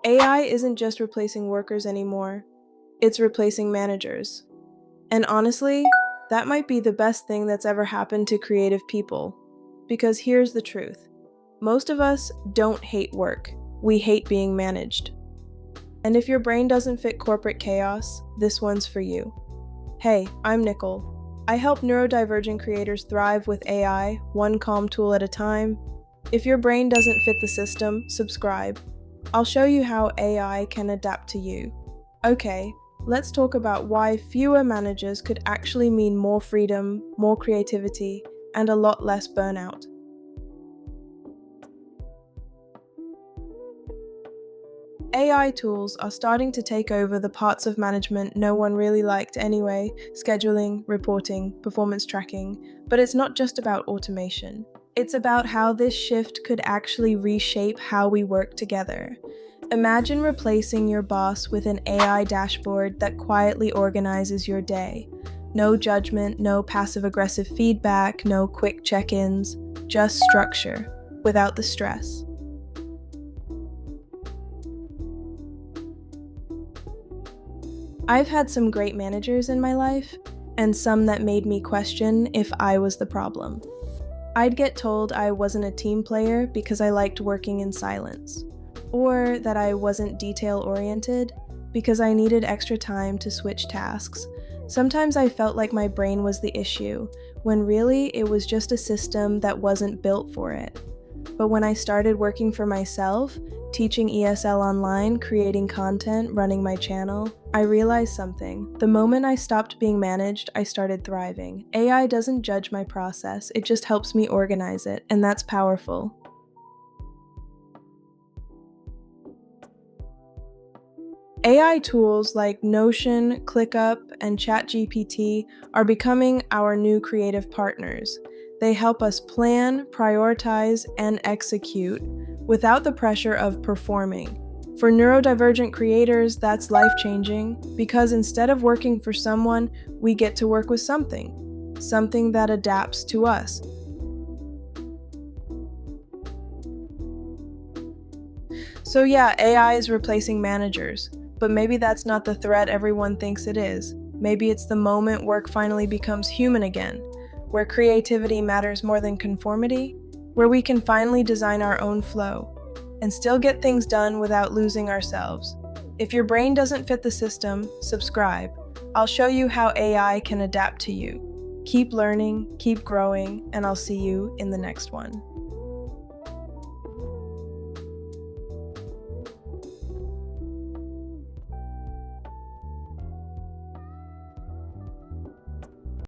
AI isn't just replacing workers anymore, it's replacing managers. And honestly, that might be the best thing that's ever happened to creative people. Because here's the truth. Most of us don't hate work. We hate being managed. And if your brain doesn't fit corporate chaos, this one's for you. Hey, I'm Nichole. I help neurodivergent creators thrive with AI, one calm tool at a time. If your brain doesn't fit the system, subscribe. I'll show you how AI can adapt to you. Okay, let's talk about why fewer managers could actually mean more freedom, more creativity, and a lot less burnout. AI tools are starting to take over the parts of management no one really liked anyway: scheduling, reporting, performance tracking. But it's not just about automation. It's about how this shift could actually reshape how we work together. Imagine replacing your boss with an AI dashboard that quietly organizes your day. No judgment, no passive-aggressive feedback, no quick check-ins, just structure, without the stress. I've had some great managers in my life, and some that made me question if I was the problem. I'd get told I wasn't a team player because I liked working in silence, or that I wasn't detail-oriented because I needed extra time to switch tasks. Sometimes I felt like my brain was the issue, when really it was just a system that wasn't built for it. But when I started working for myself, teaching ESL online, creating content, running my channel, I realized something. The moment I stopped being managed, I started thriving. AI doesn't judge my process, it just helps me organize it, and that's powerful. AI tools like Notion, ClickUp, and ChatGPT are becoming our new creative partners. They help us plan, prioritize, and execute without the pressure of performing. For neurodivergent creators, that's life-changing because instead of working for someone, we get to work with something that adapts to us. So yeah, AI is replacing managers, but maybe that's not the threat everyone thinks it is. Maybe it's the moment work finally becomes human again, where creativity matters more than conformity, where we can finally design our own flow, and still get things done without losing ourselves. If your brain doesn't fit the system, subscribe. I'll show you how AI can adapt to you. Keep learning, keep growing, and I'll see you in the next one.